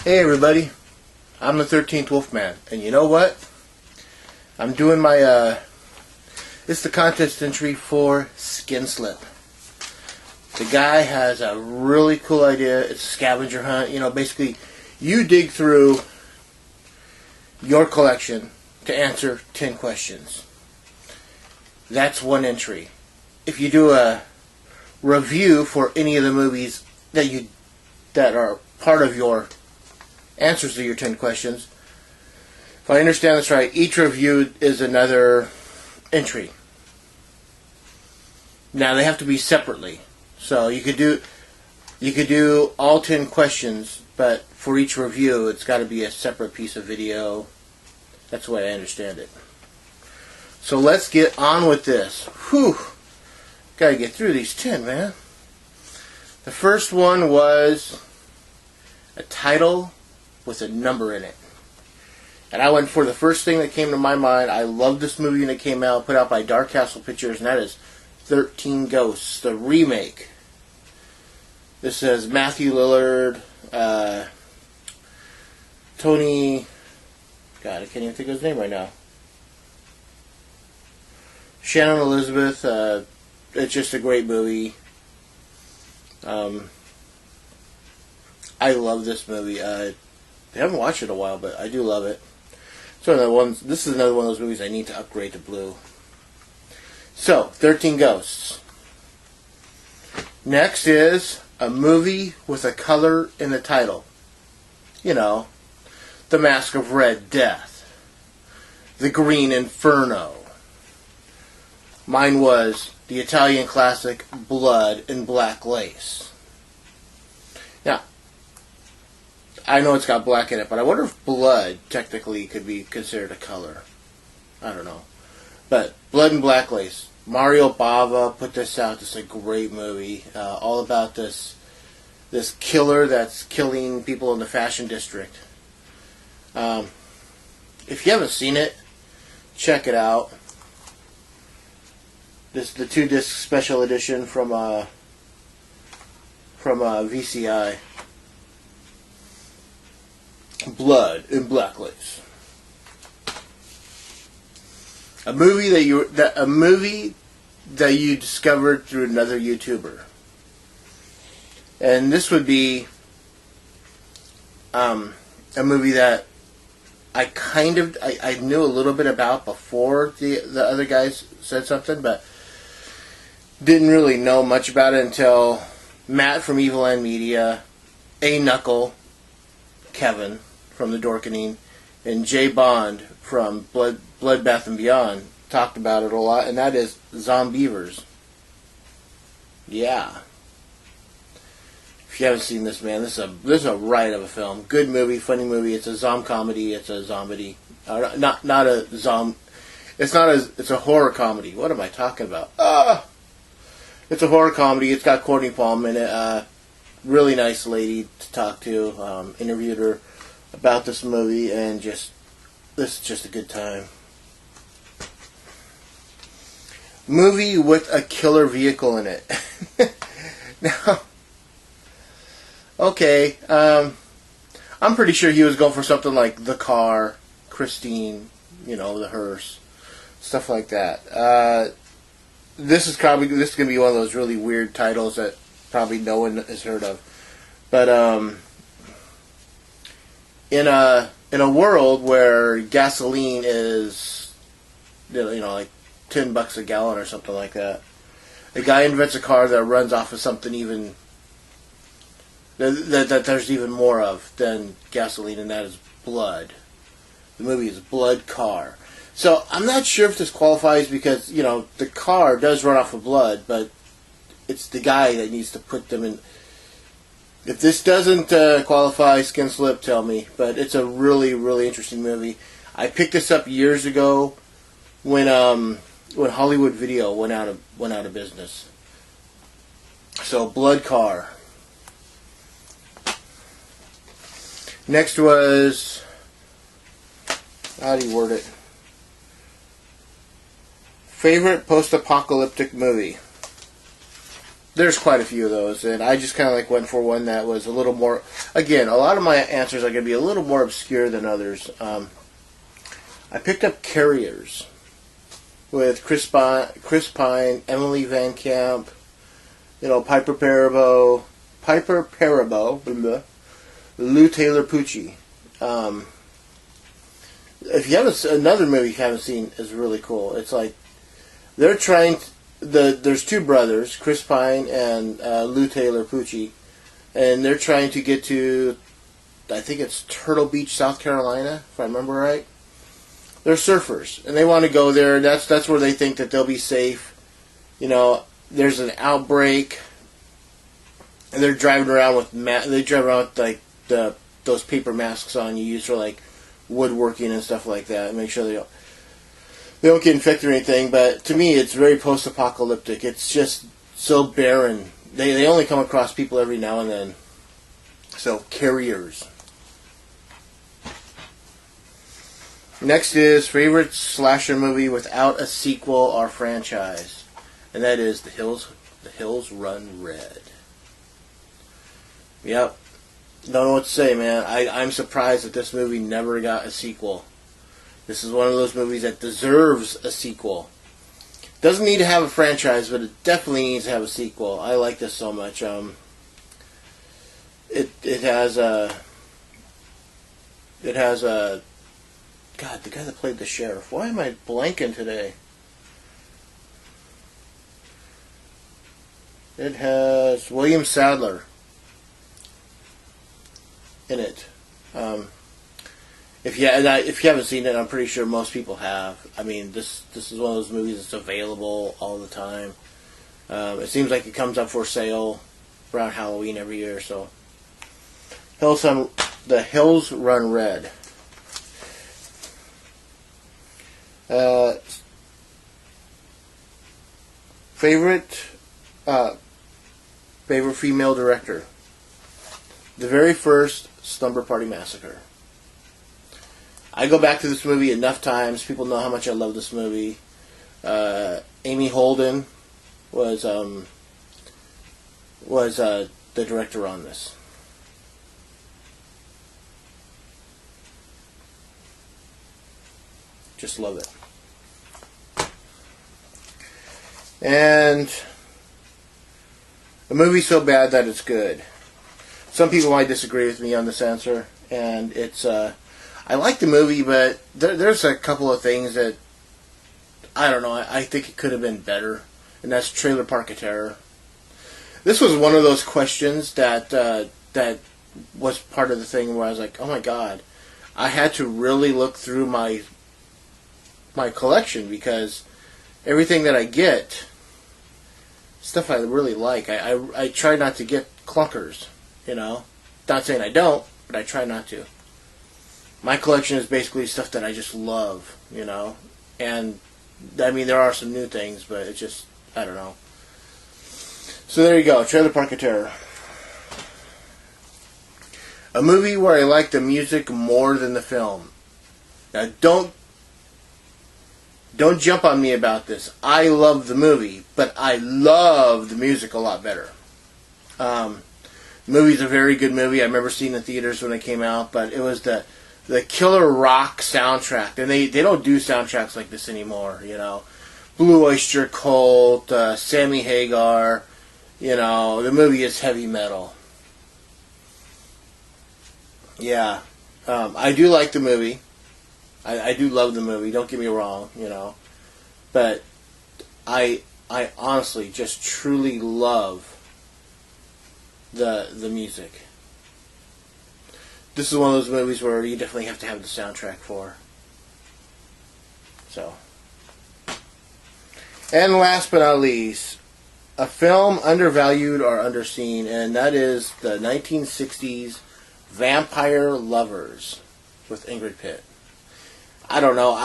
Hey everybody, I'm the 13th Wolfman, and you know what? I'm doing my, it's the contest entry for Skinslip. The guy has a really cool idea. It's a scavenger hunt. You know, basically, you dig through your collection to answer 10 questions. That's one entry. If you do a review for any of the movies that are part of your answers to your 10 questions, if I understand this right, each review is another entry. Now they have to be separately. So you could do all 10 questions, but for each review it's got to be a separate piece of video. That's the way I understand it. So let's get on with this. Whew. Gotta get through these 10, man. The first one was a title with a number in it. And I went for the first thing that came to my mind. I loved this movie when it came out, put out by Dark Castle Pictures, and that is 13 Ghosts, the remake. This says Matthew Lillard, Tony, God, I can't even think of his name right now. Shannon Elizabeth. It's just a great movie. I love this movie. I haven't watched it in a while, but I do love it. This is another one of those movies I need to upgrade to blue. So, 13 Ghosts. Next is a movie with a color in the title. You know, The Mask of Red Death, The Green Inferno. Mine was the Italian classic Blood and Black Lace. Now, I know it's got black in it, but I wonder if blood technically could be considered a color. I don't know. But Blood and Black Lace. Mario Bava put this out. It's a great movie. All about this killer that's killing people in the fashion district. If you haven't seen it, check it out. This is the 2-disc special edition from VCI. Blood and Black Lace. A movie that you discovered through another YouTuber. And this would be a movie that I knew a little bit about before the other guys said something, but didn't really know much about it until Matt from Evil End Media, A Knuckle, Kevin from the Dorkening, and Jay Bond from Bloodbath and Beyond talked about it a lot, and that is Zombievers. Yeah. If you haven't seen this, man, this is a riot of a film. Good movie, funny movie. It's a zom comedy. It's a zombie. Not a zom. It's a horror comedy. What am I talking about? It's a horror comedy. It's got Cortney in it. Really nice lady to talk to. Interviewed her about this movie, and this is just a good time. Movie with a killer vehicle in it. Now, okay, I'm pretty sure he was going for something like The Car, Christine, the hearse, stuff like that. This is going to be one of those really weird titles that probably no one has heard of. But in a world where gasoline is like $10 a gallon or something like that, a guy invents a car that runs off of something even that there's even more of than gasoline, and that is blood. The movie is Blood Car. So I'm not sure if this qualifies because the car does run off of blood, but it's the guy that needs to put them in. If this doesn't qualify, Skinslip, tell me. But it's a really, really interesting movie. I picked this up years ago when Hollywood Video went out of business. So Blood Car. Next was, how do you word it? Favorite post-apocalyptic movie. there's quite a few of those, and I just kind of like went for one that was a little more. Again, a lot of my answers are going to be a little more obscure than others. I picked up Carriers with Chris Pine, Emily Van Camp, Piper Perabo, blah, blah, Lou Taylor Pucci. If you haven't, another movie you haven't seen is really cool. It's like they're trying. There's two brothers, Chris Pine and Lou Taylor Pucci, and they're trying to get to, I think it's Turtle Beach, South Carolina, if I remember right. They're surfers, and they want to go there. That's where they think that they'll be safe. There's an outbreak, and they're driving around with like those paper masks on you use for like woodworking and stuff like that, and make sure they don't get infected or anything. But to me, it's very post-apocalyptic. It's just so barren. They only come across people every now and then. So, Carriers. Next is favorite slasher movie without a sequel or franchise, and that is The Hills Run Red. Yep. Don't know what to say, man. I'm surprised that this movie never got a sequel. This is one of those movies that deserves a sequel. Doesn't need to have a franchise, but it definitely needs to have a sequel. I like this so much. It has a God, the guy that played the sheriff. Why am I blanking today? It has William Sadler in it. If you haven't seen it, I'm pretty sure most people have. I mean, this is one of those movies that's available all the time. It seems like it comes up for sale around Halloween every year. So, The Hills Run Red. Favorite female director. The very first Slumber Party Massacre. I go back to this movie enough times. People know how much I love this movie. Amy Holden was the director on this. Just love it. And a movie so bad that it's good. Some people might disagree with me on this answer, and it's I like the movie, but there's a couple of things that I don't know. I think it could have been better, and that's Trailer Park of Terror. This was one of those questions that was part of the thing where I was like, oh my god, I had to really look through my collection, because everything that I get, stuff I really like. I try not to get clunkers, Not saying I don't, but I try not to. My collection is basically stuff that I just love, And, I mean, there are some new things, but it's just, I don't know. So there you go, Trailer Park of Terror. A movie where I like the music more than the film. Now, don't jump on me about this. I love the movie, but I love the music a lot better. The movie's a very good movie. I remember seeing it in theaters when it came out, but it was the Killer Rock soundtrack. And they don't do soundtracks like this anymore, Blue Oyster Cult, Sammy Hagar, the movie is heavy metal. Yeah. I do like the movie. I do love the movie, don't get me wrong, But I honestly just truly love the music. This is one of those movies where you definitely have to have the soundtrack for. So. And last but not least, a film undervalued or underseen, and that is the 1960s Vampire Lovers with Ingrid Pitt. I don't know.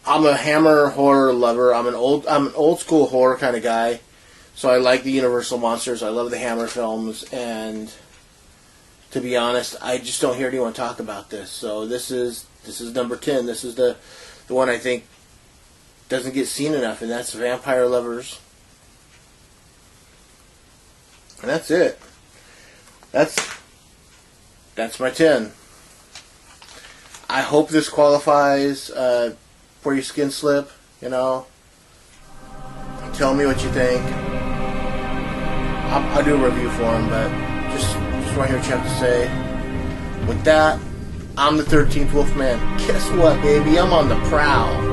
I'm a Hammer horror lover. I'm an old school horror kind of guy. So I like the Universal monsters. I love the Hammer films, and to be honest, I just don't hear anyone talk about this. So this is number 10. This is the one I think doesn't get seen enough, and that's Vampire Lovers. And that's it. That's my 10. I hope this qualifies for your Skinslip. You know, tell me what you think. I'll do a review for him, but just want to hear what you have to say. With that, I'm the 13th Wolfman. Guess what, baby? I'm on the prowl.